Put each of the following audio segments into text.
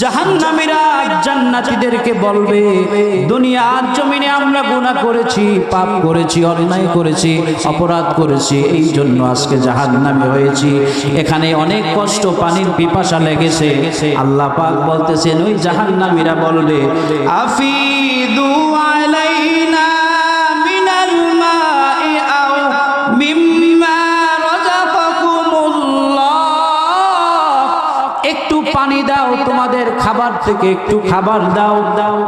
জাহান্নামীরা জান্নাতীদেরকে বলবে, দুনিয়ার জমিনে আমরা গুনাহ করেছি, পাপ করেছি, অন্যায় করেছি, অপরাধ করেছি, এই জন্য আজকে জাহান্নামী হয়েছি। এখানে অনেক কষ্ট, পানির পিপাসা লেগেছে। আল্লাহ পাক বলতেছেন, ওই জাহান্নামীরা বলবে, আফিদু আলাইনা মিনাল মাই আও মিম্মা রাযাকাকুমুল্লাহ, একটু পানি দাও, তোমাদের খাবার থেকে একটু খাবার দাও।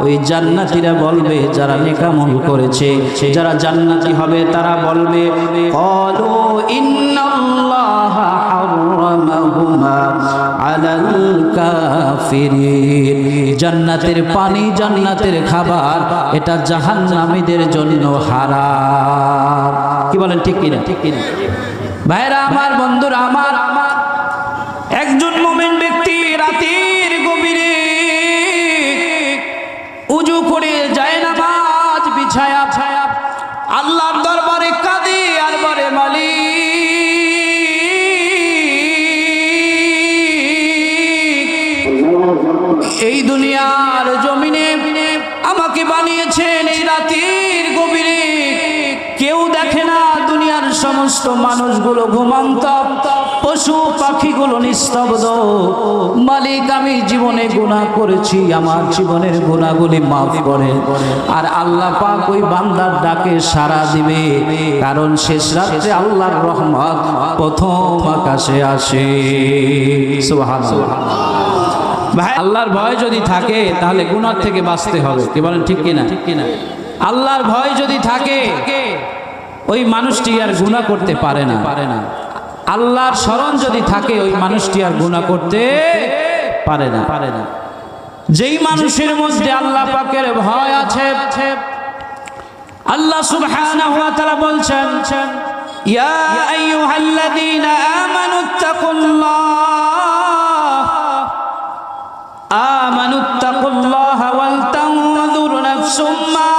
ওই জান্নাতীরা বলবে, যারা নেক আমল করেছে, যারা জান্নাতি হবে, তারা বলবে, ক্বালু ইন্নাল্লাহা হারামাহুমা আলাল কাফিরিন, জান্নাতের পানি, জান্নাতের খাবার, এটা জাহান্নামীদের জন্য হারাম। কি বলেন, ঠিক কিনা? ঠিক কিনা ভাইরা আমার, বন্ধুরা আমার, একজন মুমিন ব্যক্তি রাতের গভীরে উজু করে যায় নামাজ বিছায়া আল্লাহর দরবারে কাঁদে আর বলে, মালিক, এই দুনিয়ার জমিনে আমাকে বানিয়েছেন এই রাতের গভীরে, কেউ দেখে না, দুনিয়ার সমস্ত মানুষগুলো ঘুমন্ত, পশু পাখিগুলো নিস্তব্ধ। মালিক, আমি জীবনে গুনাহ করেছি, আমার জীবনের গুনাহগুলি মাফ করে। আর আল্লাহ পাক ওই বান্দার ডাকে সাড়া দিবে, কারণ শেষ রাতে আল্লাহর রহমত প্রথম আকাশে আসে। সুবহানাল্লাহ। ভাই, আল্লাহর ভয় যদি থাকে তাহলে গুনাহ থেকে বাঁচতে হবে। কি বলেন, ঠিক কিনা? ঠিক কিনা? আল্লাহর ভয় যদি থাকে, ওই মানুষটি আর গুনাহ করতে পারে না। আল্লাহর স্মরণ যদি থাকে, ওই মানুষটি আর গুনাহ করতে পারে না। যেই মানুষের মধ্যে আল্লাহ পাকের ভয় আছে, আল্লাহ সুবহানাহু ওয়া তাআলা বলছেন, ইয়া আইয়ুহাল্লাযীনা আমানুত্তাকুল্লাহ ওয়াল তানজুর নাফসুম মা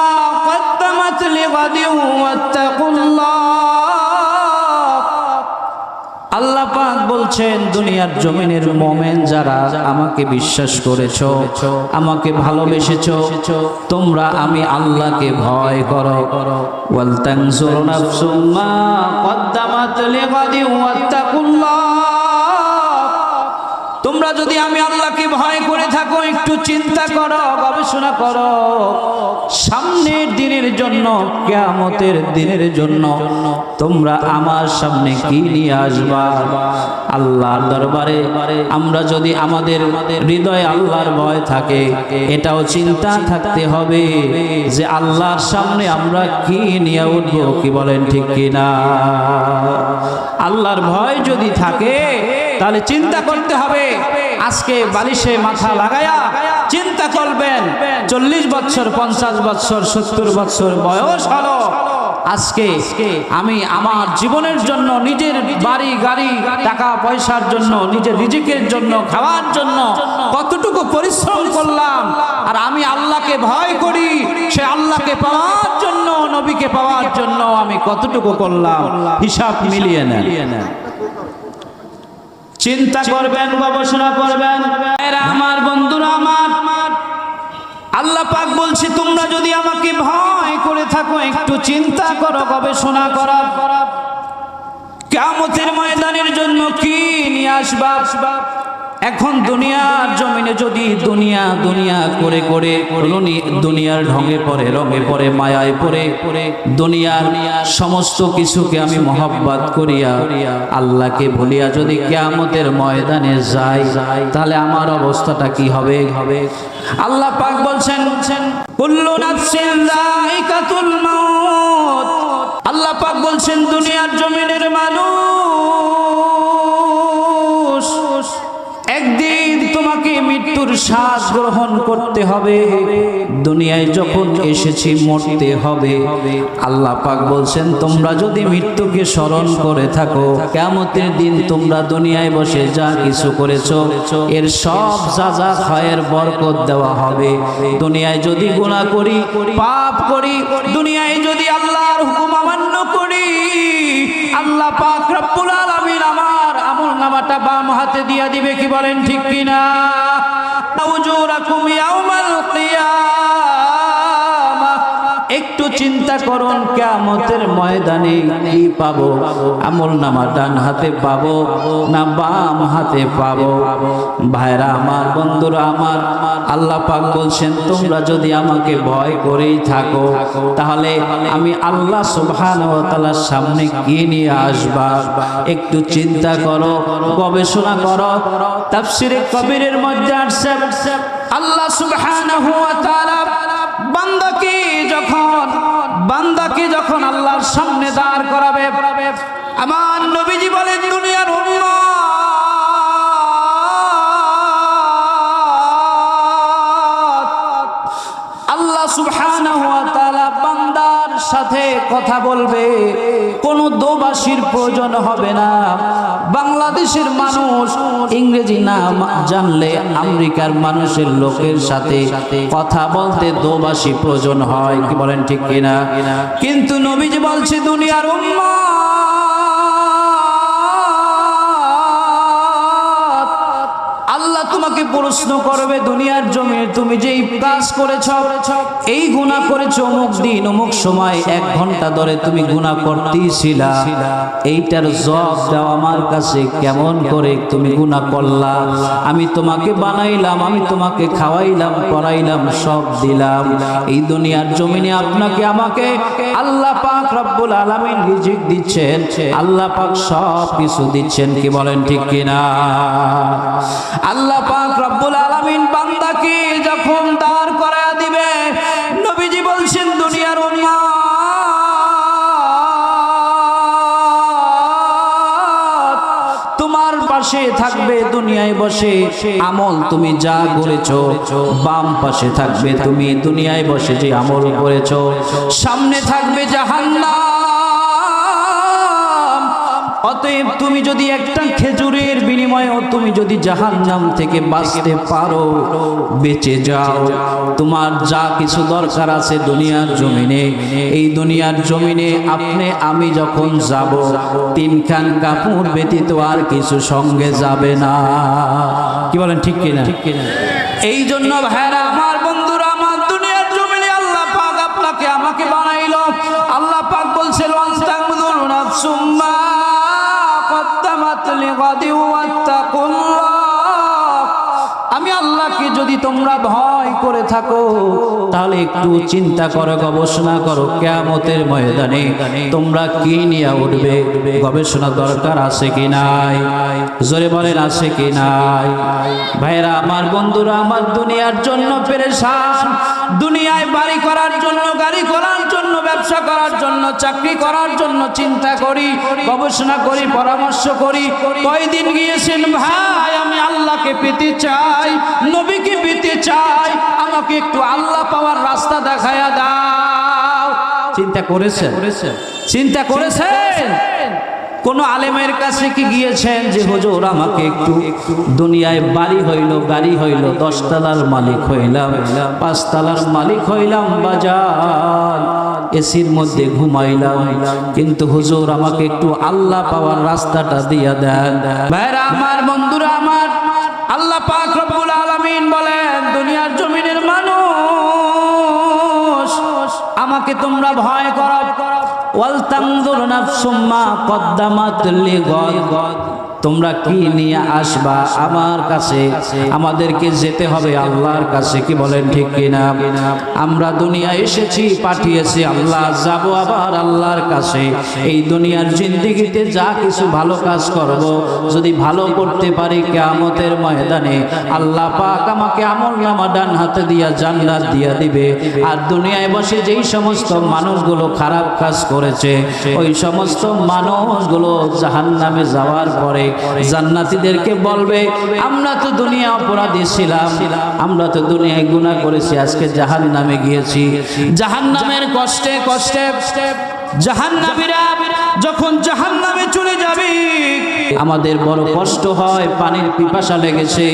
কদ্দামাত লিগাদিন ওয়াত্তাকুল্লাহ। আল্লাহ পাক বলছেন, দুনিয়ার জমিনের মুমিন যারা আমাকে বিশ্বাস করেছো, আমাকে ভালোবেসেছো, তোমরা আমি আল্লাহকে ভয় করো। ওয়াল তানজুর নাফসুম মা কদ্দামাত লিগাদিন ওয়াত্তাকুল্লাহ। তোমরা যদি আমি আল্লাহকে ভয় করে থাকো, একটু চিন্তা করো, গবেষণা করো, সামনের দিনের জন্য, কিয়ামতের দিনের জন্য তোমরা আমার সামনে কি নিয়ে আসবা। আল্লাহর দরবারে আমরা যদি আমাদের হৃদয়ে আল্লাহর ভয় থাকে, এটাও চিন্তা থাকতে হবে যে আল্লাহর সামনে আমরা কি নিয়ে উঠবো। কি বলেন, ঠিক কিনা? আল্লাহর ভয় যদি থাকে তাহলে চিন্তা করতে হবে। আজকে বালিশে মাথা লাগায়া চিন্তা করবেন, 40 বছর, 50 বছর, 70 বছর বয়স হলো, আজকে আমি আমার জীবনের জন্য, নিজের বাড়ি গাড়ি, টাকা পয়সার জন্য, নিজের রিজিকের জন্য, খাওয়ার জন্য কতটুকু পরিশ্রম করলাম। আর আমি আল্লাহকে ভয় করি, সে আল্লাহকে পাওয়ার জন্য, নবীকে পাওয়ার জন্য আমি কতটুকু করলাম, হিসাব মিলিয়ে নেন। চিন্তা করবেন, গবেষণা করবেন। আমার বন্ধুরা আমার, আল্লাহ পাক বলছে, তোমরা যদি আমাকে ভয় করে থাকো, একটু চিন্তা করো, গবেষণা করো, কিয়ামতের ময়দানের জন্য কি নিয়ে আসবা। এখন দুনিয়ার জমিনে যদি দুনিয়া করে দুনিয়ার রঙে পড়ে মায়ায় পড়ে দুনিয়ার সমস্ত কিছুকে আমি মহব্বত করিয়া আল্লাহকে ভুলিয়া যদি কিয়ামতের ময়দানে যাই, তাহলে আমার অবস্থাটা কি হবে? আল্লাহ পাক বলছেন, কুল্লু নাফসিন যায়িকাতুল মাউত। আল্লাহ পাক বলছেন, দুনিয়ার জমিনের মানুষ, একদিন তোমাকে মৃত্যুর স্বাদ গ্রহণ করতে হবে। দুনিয়ায় যখন এসেছি মরতে হবে। আল্লাহ পাক বলছেন, তোমরা যদি মৃত্যুকে স্মরণ করে থাকো, কিয়ামতের দিন তোমরা দুনিয়ায় বসে যা কিছু করেছো, এর সব যা খায়ের বরকত দেওয়া হবে। দুনিয়ায় যদি গুনাহ করি, পাপ করি, দুনিয়ায় যদি আল্লাহর হুকুম অমান্য করি, আল্লাহ পাক রব্বুল আলামিন আমার আমল নামাটা বাম হাতে দিয়া দিবে। কি বলেন, ঠিক কিনা? উজুরাকুম ইয়াউমাল কিয়ামাহ। একটু চিন্তা করুন কিয়ামতের ময়দানে কি পাবো? আমলনামা ডান হাতে পাবো না বাম হাতে পাবো? ভাইরা আমার, বন্ধুরা আমার, আল্লাহ পাক বলছেন তোমরা যদি আমাকে ভয় করেই থাকো তাহলে আমি আল্লাহ সুবহানাহু ওয়া তাআলার সামনে কি নিয়ে আসবা? একটু চিন্তা করো, গবেষণা করো। তাফসীরে কবিরের মধ্যে আসছে আল্লাহ সুবহানাহু ওয়া তাআলা বান্দাকে যখন আল্লাহর সামনে দাঁড় করাবে, আমার নবীজি বলেন দুনিয়ার উম্মত আল্লাহ সুবহানাহু ওয়া তাআলা বান্দার সাথে কথা বলবে, কোনো দোবাসীর প্রয়োজন হবে না। বাংলাদেশের মানুষ ইংরেজি না জানলে আমেরিকার মানুষের লোকের সাথে কথা বলতে দোবাসী প্রয়োজন হয়, কি বলেন ঠিক কিনা? কিন্তু নবীজি বলছে দুনিয়ার উম্মত আল্লাহ তোমাকে প্রশ্ন করবে দুনিয়ার জমিনে তুমি যেই কাজ করেছো, এই গুনাহ করেছো, অমুক দিন অমুক সময় 1 ঘন্টা ধরে তুমি গুনাহ করতেইছিলা, এইটার জবাব দাও আমার কাছে। কেমন করে তুমি গুনাহ করলা? আমি তোমাকে বানাইলাম, আমি তোমাকে খাওয়াইলাম, পড়াইলাম, সব দিলাম। এই দুনিয়ার জমিনে আপনাকে আমাকে আল্লাহ পাক রব্বুল আলামিন রিজিক দিচ্ছেন, আল্লাহ পাক সব কিছু দিচ্ছেন, কি বলেন ঠিক কিনা? আল্লাহ পাক রব্বুল আলামিন বান্দাকে যখন দাঁড় করায়া দিবে, নবীজি বলছেন দুনিয়ার উম্মত তোমার পাশে থাকবে দুনিয়ায় বসে আমল তুমি যা করেছো, বাম পাশে থাকবে তুমি দুনিয়ায় বসে যে আমল করেছো, সামনে থাকবে জাহান্নাম। অতএব তুমি যদি একটা খেজুরের বিনিময়েও তুমি যদি জাহান্নাম থেকে বাঁচতে পারো, বেঁচে যাও, তোমার যা কিছু দরকার আছে দুনিয়ার জমিনে, এই দুনিয়ার জমিনে আপনি আমি যখন যাব 3 খান কাপড় ব্যতীত আর কিছু সঙ্গে যাবে না, কি বলেন ঠিক কিনা? এই জন্য ভাইরা আমার, বন্ধুরা আমার, দুনিয়ার জমিনে আল্লাহ পাক আপনাকে আমাকে বানাইলো। আল্লাহ পাক বলছেন ওয়াস্তাগফিরু নাফসুম মা قدمت لغد واتقوا الله। আমি আল্লাহকে যদি তোমরা ভয় করে থাকো তাহলে একটু চিন্তা করো, গবেষণা করো, কিয়ামতের ময়দানে তোমরা কি নিয়ে উঠবে। গবেষণা দরকার আছে কি নাই? জোরে বলেন আছে কি নাই? ভাইরা আমার, বন্ধুরা আমার, দুনিয়ার জন্য পেরেশান, দুনিয়ায় বাড়ি করার জন্য, গাড়ি করার জন্য, ব্যবসা করার জন্য, চাকরি করার জন্য চিন্তা করি, গবেষণা করি, পরামর্শ করি। কয়দিন গিয়েছেন ভাই, আমি আল্লাহকে পেতে চাই, নবীকে পেতে চাই, আমাকে একটু আল্লাহ পাওয়ার রাস্তা দেখায়া দাও। চিন্তা করেছেন? চিন্তা করেছেন? কোন আলেমের কাছে কি গিয়েছেন যে হুজুর আমাকে একটু দুনিয়ায় বাড়ি হইল, গাড়ি হইল, 10 তলার মালিক হইলাম, 5 তলার মালিক হইলাম, বাজার এসির মধ্যে ঘুমাইলাম, কিন্তু হুজুর আমাকে একটু আল্লাহ পাওয়ার রাস্তাটা দিয়া দেন। ভাইরা আমার, বন্ধুরা আমার, আল্লাহ পাক রব্বুল আলামিন বলেন দুনিয়ার জমিনের মানুষ আমাকে তোমরা ভয় করো। ওয়াল তানজুর নাফসুম মা কদ্দামাত লিগাদ। তোমরা কি নিয়ে আসবা আমার কাছে? আমাদেরকে যেতে হবে আল্লাহর কাছে, কি বলেন ঠিক কিনা? আমরা দুনিয়া এসেছি, পাঠিয়েছি আল্লাহ, যাব আবার আল্লাহর কাছে। এই দুনিয়ার জিন্দেগিতে যা কিছু ভালো কাজ করব, যদি ভালো করতে পারি কিয়ামতের ময়দানে আল্লাহ পাক আমাকে আমলনামা ডান হাতে দিয়া জান্নাত দিয়া দিবে। আর দুনিয়ায় বসে যেই সমস্ত মানুষগুলো খারাপ কাজ করেছে, ওই সমস্ত মানুষগুলো জাহান্নামে যাওয়ার পরে জান্নাতীদেরকে বলবে আমরা তো দুনিয়া অপরাধী ছিলাম, আমরা তো দুনিয়ায় গুনাহ করেছি, আজকে জাহান্নামে গিয়েছি। জাহান্নামের কষ্টে কষ্টে জাহান্নামীরা যখন জাহান্নামে চলে যাবে, আমাদের বড় কষ্ট হয়, পানির পিপাসা লেগেছে,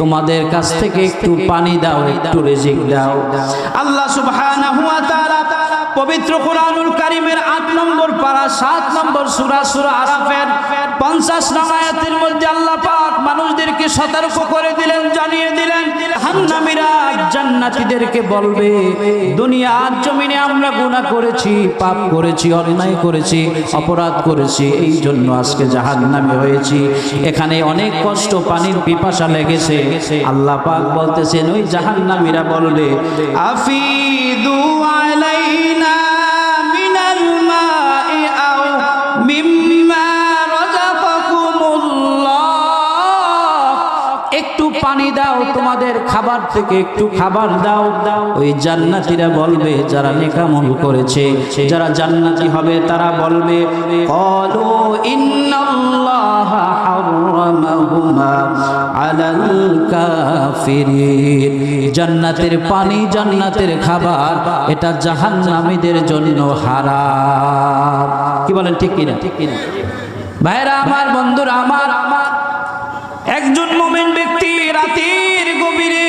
তোমাদের কাছ থেকে একটু পানি দাও, একটু রিজিক দাও। আল্লাহ সুবহানাহু ওয়া তাআলা পবিত্র কোরআনুল কারীমের 8 নম্বর পারা 7 নম্বর সূরা সূরা আরাফের 50 নং আয়াতের মধ্যে আল্লাহ পাক মানুষদেরকে সতর্ক করে দিলেন, জানিয়ে দিলেন জাহান্নামীরা জান্নাতীদেরকে বলবে, দুনিয়ার জমিনে আমরা গুনাহ করেছি, পাপ করেছি, অন্যায় করেছি, অপরাধ করেছি, এই জন্য আজকে জাহান্নামী হয়েছি। এখানে অনেক কষ্ট, পানির পিপাসা লেগেছে। আল্লাহ পাক বলতেছেন ওই জাহান্নামীরা বলবে, আফিদু আলাইনা মিনাল মাই আও মিম্মা রাযাকাকুমুল্লাহ, একটু পানি দাও, তোমাদের খাবার থেকে একটু খাবার দাও। ওই জান্নাতীরা বলবে, যারা নেকামল করেছে, যারা জান্নাতি হবে তারা বলবে, ক্বালু ইন্নাল্লাহা হারামাহুমা আলাল কাফিরিন, জান্নাতের পানি, জান্নাতের খাবার এটা জাহান্নামীদের জন্য হারাম। কি বলেন, ঠিক কিনা? ভাইরা আমার, বন্ধুরা আমার, একজন মুমিন ব্যক্তি রাতের গভীরে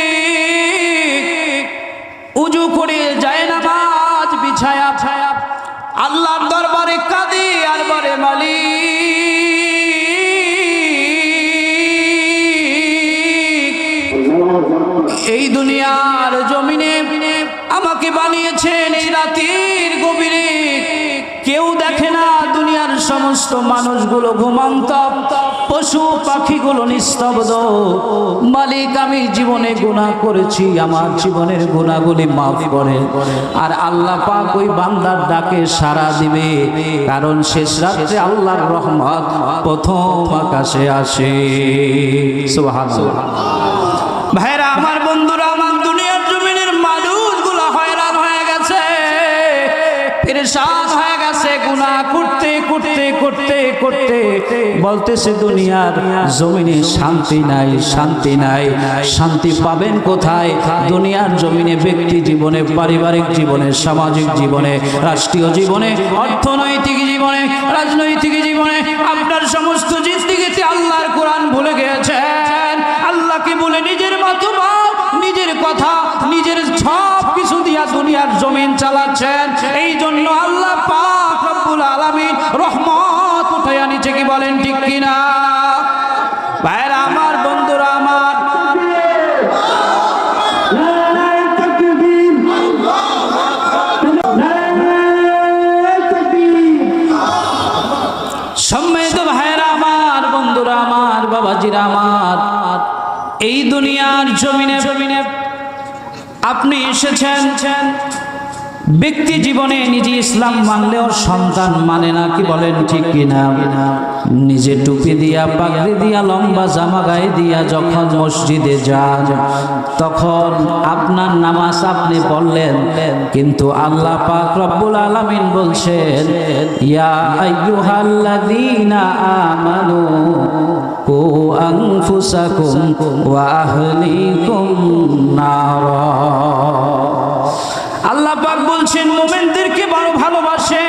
উজু করে যায় নামাজ বিছায়া আল্লাহর দরবারে কাঁদে আর বলে, মালিক, এই দুনিয়ার জমিনে আমাকে বানিয়েছেন এই রাতের গভীরে, কেউ দেখে না, দুনিয়ার সমস্ত মানুষগুলো ঘুমন্ত, পশু পাখিগুলো নিস্তব্ধ। মালিক, আমি জীবনে গুনাহ করেছি, আমার জীবনের গুনাহগুলি মাফ করে। আর আল্লাহ পাক ওই বান্দার ডাকে সাড়া দিবে, কারণ শেষ রাতে আল্লাহর রহমত প্রথম আকাশে আসে। সুবহানাল্লাহ। ভাইরা আমার, বন্ধুরা আমার, দুনিয়ার জমিনের মানুষগুলো হয়রান হয়ে গেছে, পেরেশান হয়ে গেছে, গুনাহ করতে করতে করতে করতে বলতেছে দুনিয়ার জমিনে শান্তি নাই, শান্তি নাই। শান্তি পাবেন কোথায়? দুনিয়ার জমিনে ব্যক্তি জীবনে, পারিবারিক জীবনে, সামাজিক জীবনে, রাষ্ট্রীয় জীবনে, অর্থনৈতিক জীবনে, রাজনৈতিক জীবনে। আপনার সমস্ত জিন্দেগিতে আল্লাহর কোরআন ভুলে গিয়েছেন, আল্লাহকে বলে নিজের মাতবা, নিজের কথা, নিজের সব কিছু দিয়া দুনিয়ার জমিন চালাচ্ছেন। এই জন্য আল্লাহ পাক রব্বুল আলামিন রহমত উঠাইয়া নিচে। কি বলেন, ঠিক কিনা? ভাইরা আমার, বন্ধুরা আমার, সম্মানিত ভাইরা আমার, বন্ধুরা আমার, বাবাজিরা আমার, এই দুনিয়ার জমিনে আপনি এসেছেন, ব্যক্তি জীবনে নিজে ইসলাম মানলেও সন্তান মানে না। কি বলেন, ঠিক কিনা? নিজে টুপি দিয়া, পাগড়ি দিয়া, লম্বা জামা গায়ে দিয়া যখন মসজিদে যান, তখন আপনার নামাজ আপনি পড়লেন, কিন্তু আল্লাহ পাক রব্বুল আলামিন বলছেন, ইয়া আইয়ুহাল্লাযীনা আমানু কু আনফুসাকুম ওয়া আহলিকুম নারা। আল্লাহ পাক বলছেন মুমিনদেরকে বড় ভালোবাসে।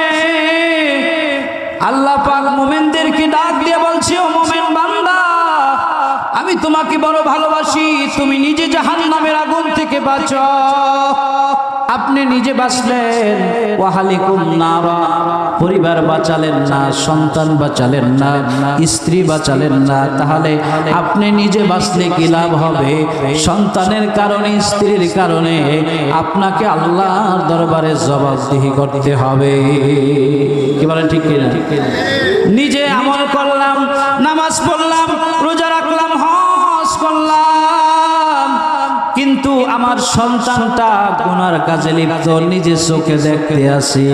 আল্লাহ পাক মুমিনদেরকে ডাক দিয়ে বলছে, ও মুমিন বান্দা, আমি তোমাকে বড় ভালোবাসি, তুমি নিজে জাহান্নামের আগুন থেকে বাঁচো। আপনি নিজে বাঁচলেন, ওয়াহালিকুম নারা, পরিবার বাঁচালেন না, সন্তান বাঁচালেন না, স্ত্রী বাঁচালেন না, তাহলে আপনি নিজে বাঁচলে কি লাভ হবে? সন্তানের কারণে, স্ত্রীর কারণে আপনাকে আল্লাহর দরবারে জবাবদিহি করতে হবে। কি বলেন, ঠিক কিনা? নিজে আমল করলাম, নামাজ পড়লাম, রোজা রাখলাম, হজ করলাম, কিন্তু আমার সন্তানটা গুনার কাজে লিপ্ত, নিজে চোখে দেখতে আসি,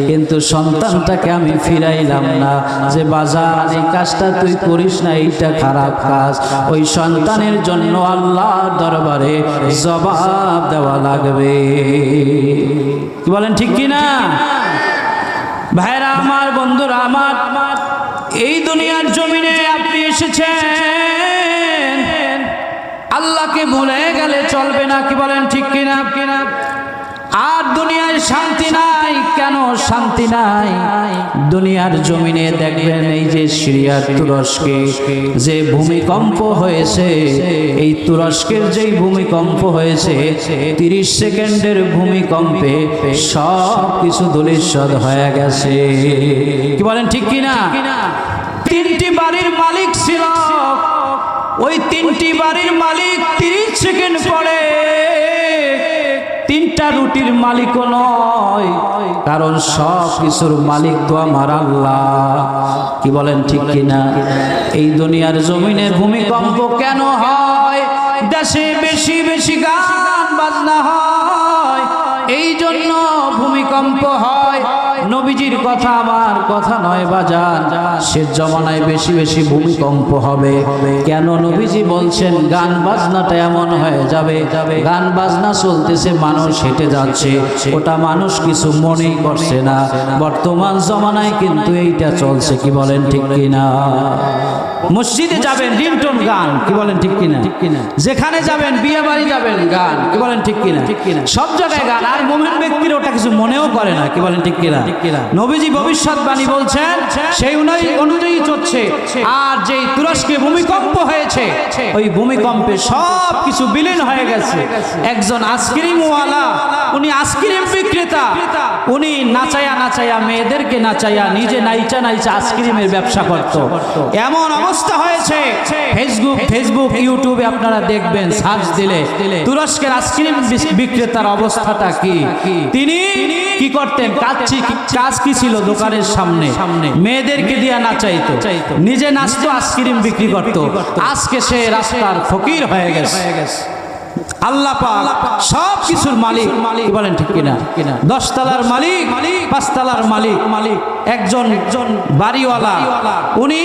কিন্তু সন্তানটাকে আমি ফিরাইলাম না, যে বাজার এই কাজটা তুই করিস না, এইটা খারাপ কাজ। ওই সন্তানের জন্য আল্লাহর দরবারে জবাব দেওয়া লাগবে। কি বলেন, ঠিক কিনা? ভাইরা আমার, বন্ধুরা আমার, এই দুনিয়ার জমিনে আপনি এসেছেন, আল্লাহকে ভুলে গেলে চলবে না। কি বলেন, ঠিক কিনা? আর দুনিয়ায় শান্তি নাই। কেন শান্তি নাই? দুনিয়ার জমিনে দেখবেন এই যে সিরিয়ার তুরস্কে যে ভূমিকম্প হয়েছে, এই তুরস্কের যেই ভূমিকম্প হয়েছে 30 সেকেন্ডের ভূমিকম্পে সব কিছু ধূলিসাৎ হয়ে গেছে। কি বলেন ঠিক কিনা? 3টি বাড়ির মালিক ছিল, ওই 3টি বাড়ির মালিক 30 সেকেন্ড পরে 3টা রুটির মালিকও নয়, কারণ সব কিছুর মালিক তো আমার আল্লাহ। কি বলেন ঠিক কিনা? এই দুনিয়ার জমিনে ভূমিকম্প কেন হয়? দেশে বেশি বেশি গান বাজনা হয়, এই জন্য ভূমিকম্প হয়। নবীজির কথা আমার কথা নয় বাজান, শেষ জমানায় বেশি বেশি ভূমিকম্প হবে। কেন নবীজি বলছেন গান বাজনাটা এমন হয়ে যাবে, গান বাজনা চলতেছে, মানুষ হেঁটে যাচ্ছে, ওটা মানুষ কিছু মনেই করছে না। বর্তমান জমানায় কিন্তু এইটা চলছে। কি বলেন ঠিক কিনা? মসজিদে যাবেন রিংটোন গান। কি বলেন ঠিক কিনা? যেখানে যাবেন বিয়ে বাড়ি যাবেন গান। কি বলেন ঠিক কিনা? সব জায়গায় গান, আর মুমিন ব্যক্তির ওটা কিছু মনেও করে না। কি বলেন ঠিক কিনা? নবীজি ভবিষ্যৎবাণী বলছেন, সেই অনুযায়ী চলছে। আর যেই তুরস্কে ভূমিকম্প হয়েছে, ওই ভূমিকম্পে সব কিছু বিলীন হয়ে গেছে। একজন আইসক্রিমওয়ালা, উনি আইসক্রিম বিক্রেতা, উনি নাচায়া নাচায়া মেয়েদেরকে নাচায়া নিজে নাইচা নাইচা আইসক্রিমের ব্যবসা করত। এমন অবস্থা হয়েছে, ফেসবুক ইউটিউবে আপনারা দেখবেন, সার্চ দিলে তুরস্কের আইসক্রিম বিক্রেতার অবস্থাটা কি। তিনি কি করতেন? কাজ কি ছিল? দোকানের সামনে মেয়েদেরকে দিয়া নাচাইতো, নিজে নাচতো, আইসক্রিম বিক্রি করত। আজকে সে রাস্তার ফকির হয়ে গেছে। আল্লাহ পাক সব কিছুর মালিক। বলেন ঠিক কিনা? 10 তলার মালিক, 5 তলার মালিক, একজন বাড়িওয়ালা, উনি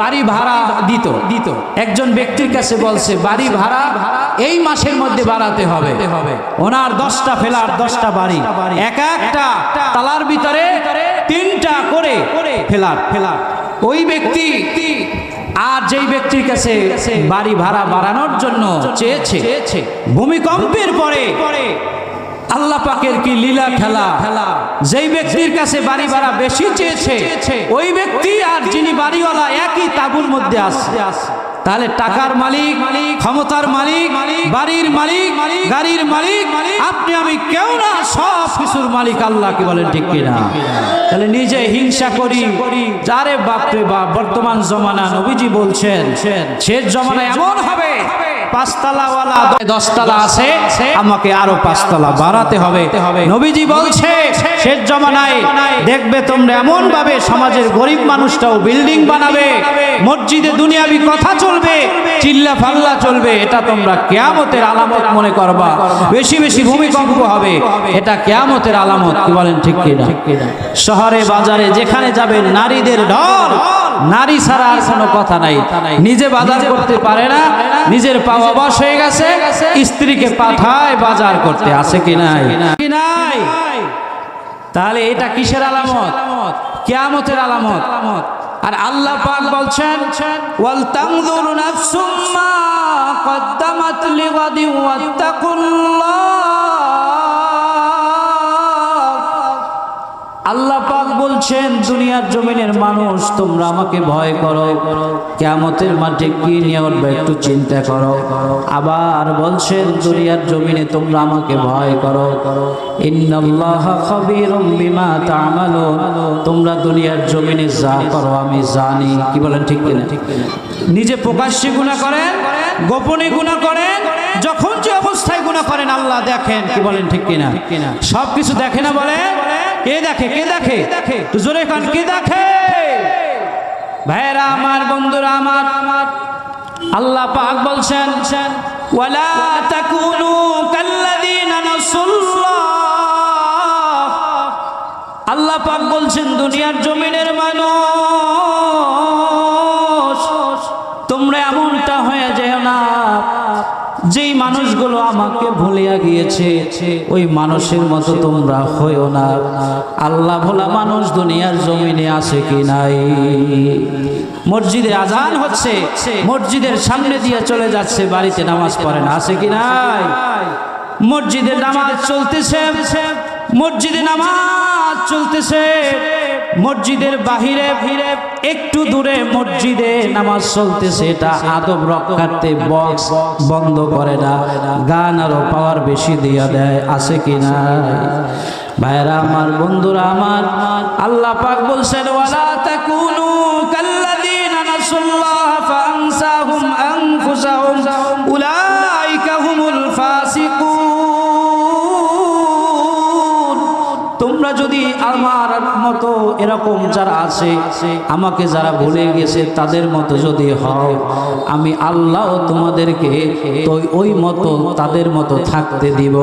বাড়ি ভাড়া দিত। একজন ব্যক্তির কাছে বলছে বাড়ি ভাড়া এই মাসের মধ্যে বাড়াতে হবে। ওনার 10টা ফ্ল্যাট, 10টা বাড়ি, একটা তালার ভিতরে 3টা করে ফ্ল্যাট। ওই ব্যক্তি আর যেই ব্যক্তির কাছে বাড়ি ভাড়া বাড়ানোর জন্য চেয়েছে, ভূমিকম্পের পরে আল্লাহ পাকের কি লীলা খেলা, যেই ব্যক্তির কাছে বাড়ি ভাড়া বেশি চেয়েছে, ওই ব্যক্তি আর যিনি বাড়িওয়ালা একই তাঁবুর মধ্যে আছে। তাহলে টাকার মালিক, ক্ষমতার মালিক, বাড়ির মালিক, গাড়ির মালিক আপনি আমি কেউ না, সব কিছুর মালিক আল্লাহ। কি বলেন ঠিক কিনা? তাহলে নিজে হিংসা করি, যারে বাপরে বাপ। বর্তমান জমানা নবীজি বলছেন শেষ জমানায় এমন হবে, 5 তলাওয়ালা 10 তলা আছে, আমাকে আরো 5 তলা বাড়াতে হবে। নবীজি বলছে শেষ জমানায় দেখবে তোমরা এমন ভাবে সমাজের গরিব মানুষটাও বিল্ডিং বানাবে, মসজিদে দুনিয়াবি কথা চলবে, চিল্লা ফাল্লা চলবে। এটা তোমরা কিয়ামতের আলামত মনে করবা। বেশি বেশি ভূমিকম্প হবে, এটা কিয়ামতের আলামত। কি বলেন ঠিক কিনা? শহরে বাজারে যেখানে যাবেন নারীদের ঢল, নারী ছাড়া আর কোনো কথা নাই। নিজে বাজার করতে পারে না, নিজের পাওয়া অবশ হয়ে গেছে, স্ত্রীকে পাঠায় বাজার করতে। আছে কি নাই? তাহলে এটা কিসের আলামত? কিয়ামতের আলামত। আর আল্লাহ পাক বলছেন ওয়াল তানজুর নাফসুম মা কদ্দামাত লিগাদিন ওয়াত্তাকুল্লাহ। আল্লাহ পাক বলছেন দুনিয়ার জমিনের মানুষ তোমরা আমাকে ভয় করো, কিয়ামতের মাঠে কি নিয়ে উঠবে একটু চিন্তা করো। আবার বলছেন দুনিয়ার জমিনে তোমরা আমাকে ভয় করো, ইন্নাল্লাহা খাবীরুম বিমা তা'মালুন। তোমরা দুনিয়ার জমিনে যা করো আমি জানি। কি বলেন ঠিক কিনা? নিজে প্রকাশ্যে গুনাহ করেন, গোপনে গুনাহ করেন, যখন যে অবস্থায় গুনাহ করেন আল্লাহ দেখেন। কি বলেন ঠিক কিনা? সব কিছু দেখে না? বলে কে দেখে? কে দেখে? তো জোরে কান, কে দেখে? ভাইরা আমার, বন্ধুরা আমার, আল্লাহ পাক বলছেন ওয়ালা তাকুনু কাল্লাযীনা নাসুল্লাহ। আল্লাহ পাক বলছেন দুনিয়ার জমিনের মানুষ তোমরা এমনটা হয়ে যেও না যেই মানুষগুলো আমাকে ভুলিয়া গিয়েছে ওই মানুষের মতো তোমরা হইও না। আল্লাহ ভোলা মানুষ দুনিয়ার জমিনে আছে কি নাই? মসজিদে আজান হচ্ছে, মসজিদের সামনে দিয়ে চলে যাচ্ছে, বাড়িতে নামাজ পড়ে না। আছে কি নাই? মসজিদে নামাজ চলতেছে, মসজিদে নামাজ চলতেছে, মসজিদের বাহিরে একটু দূরে মসজিদে নামাজ চলতেছে, এটা আদব রক্ষার্থে বক্স বন্ধ করে না, গান আরো পাওয়ার বেশি দিয়া দেয়, আছে কিনা? ভাইরা আমার, বন্ধুরা আমার, আল্লাহ পাক বলছেন ওয়ালা তাকুনু কাল্লাযীনা নাসুল্লাহ ফাআনসাহুম আনফুসাহুম উলাইকা হুমুল ফাসিকুন। তোমরা যদি আমার মতো এরকম যারা আছে, আমাকে যারা ভুলে গেছে তাদের মতো যদি হও, আমি আল্লাহ তোমাদেরকে তো ওই মতো তাদের মতো থাকতে দিব।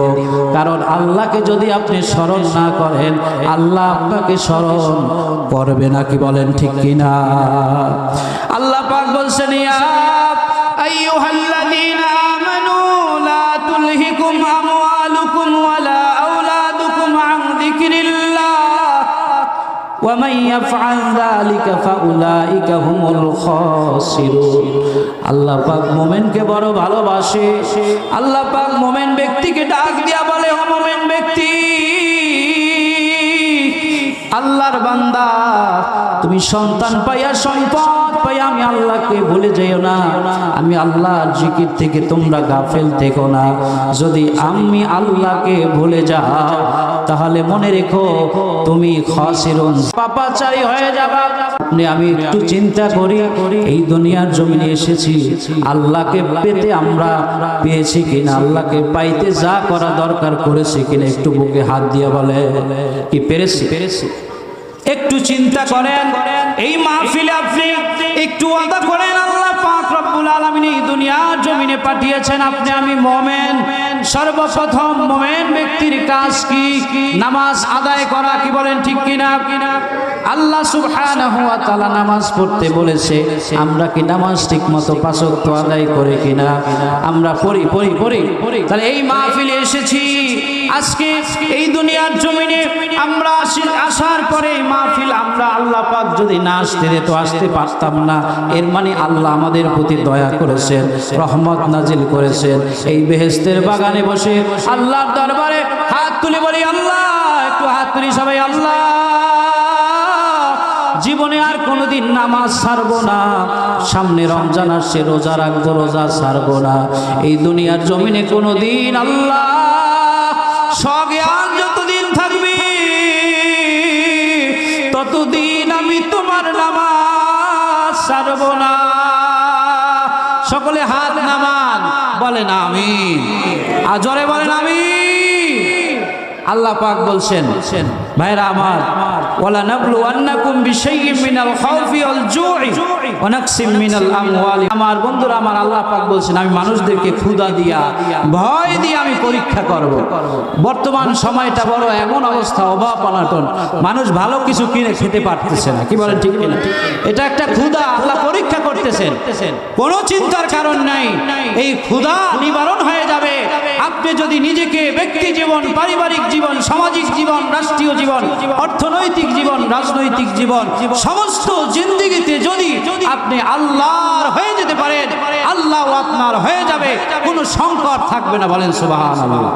কারণ আল্লাহকে যদি আপনি স্মরণ না করেন, আল্লাহ আপনাকে স্মরণ করবে না, কি বলেন ঠিক কিনা? আল্লাহ পাক বলছেন ইয়া আইয়ুহাল্লাযীনা আমানু লা তুলহিকুম আমওয়ালুকুম ওয়ালা আওলাদুকুম আন যিকরিল্লাহ ওয়া মান ইয়াফআল যালিকা ফাউলাইকা হুমুল খাসিরুন। আল্লাহ পাক মুমিনকে বড় ভালোবাসে। আল্লাহ পাক মুমিন ব্যক্তিকে ডাক দিয়া বলে, ও মুমিন ব্যক্তি, আল্লাহর বান্দা, তুমি সন্তান পাইয়া সম্পদ পাইয়া আমি আল্লাহকে ভুলে যেও না, আমি আল্লাহর জিকির থেকে তোমরা গাফেল থেকো না। যদি আমি আল্লাহকে ভুলে যাও তাহলে মনে রেখো তুমি খাসিরুন, পাপাচারী হয়ে যাবা। আমি একটু চিন্তা করি, এই দুনিয়ার জমিনে এসেছি, আল্লাহকে পেতে আমরা পেয়েছি কিনা, আল্লাহকে পাইতে যা করা দরকার করেছি কিনা, একটু বুকে হাত দিয়ে বলে কি পেরেছি? একটু চিন্তা করেন, এই মাহফিলে আপনি একটু ওয়াদা করেন, আল্লাহ পাক রব্বুল আলামিন এই দুনিয়ার জমিনে পাঠিয়েছেন আপনি আমি মুমিন। সর্বপ্রথম মুমিন ব্যক্তির কাজ কি? নামাজ আদায় করা, কি বলেন ঠিক কিনা? আল্লাহ সুবহানাহু ওয়া তাআলা নামাজ পড়তে বলেছে, আমরা কি নামাজ ঠিকমতো পাঁচ ওয়াক্ত আদায় করে কিনা? আমরা পড়ি। তাহলে এই মাহফিলে এসেছি আজকে এই দুনিয়ার জমিনে, আমরা আসার পরে মাহফিল আমরা আল্লাহ পাক যদি না আসতে দিত আসতে পারতাম না। এর মানে আল্লাহ আমাদের প্রতি দয়া করেছেন, রহমত নাজিল করেছেন। এই বেহেশতের বাগানে বসে আল্লাহর দরবারে হাত তুলে বলি আল্লাহ, একটু হাত তুলি সবাই, আল্লাহ জীবনে আর কোনোদিন নামাজ ছাড়বো না, সামনে রমজান আসছে, রোজা রাখবো, রোজা ছাড়বো না। এই দুনিয়ার জমিনে কোনোদিন আল্লাহ সজ্ঞান যতদিন থাকবি ততদিন আমি তোমার নামাজ ছাড়বো না। সকলে হাত নামান, বলেন আমিন, আর জোরে বলেন আমিন। আল্লাহ পাক বলছেন, ভাইরা আমার, ওয়ালা নাবলুওয়ান্নাকুম বিশাইইম মিনাল খাউফি ওয়াল জু'i ওয়া নাকসিম মিনাল আমওয়ালি। আমার বন্ধুরা আমার, আল্লাহ পাক বলছেন আমি মানুষদেরকে ক্ষুধা দিয়া, ভয় দিয়ে আমি পরীক্ষা করব। বর্তমান সময়টা বড় এমন অবস্থা, অভাব অনাটন, মানুষ ভালো কিছু কিনে খেতে পারতেছে না, কি বলেন ঠিক কিনা? এটা একটা ক্ষুধা, আল্লাহ পরীক্ষা করতেছেন, কোনো চিন্তার কারণ নাই। এই ক্ষুধা নিবারণ হয়ে যাবে আপনি যদি নিজেকে ব্যক্তি জীবন, পারিবারিক জীবন, সামাজিক জীবন, রাষ্ট্রীয় জীবন, অর্থনৈতিক জীবন, রাজনৈতিক জীবন, সমস্ত জিন্দেগিতে যদি আপনি আল্লাহর হয়ে যেতে পারেন, আল্লাহ আপনার হয়ে যাবে, কোনো সংকট থাকবে না। বলেন সুবহানাল্লাহ।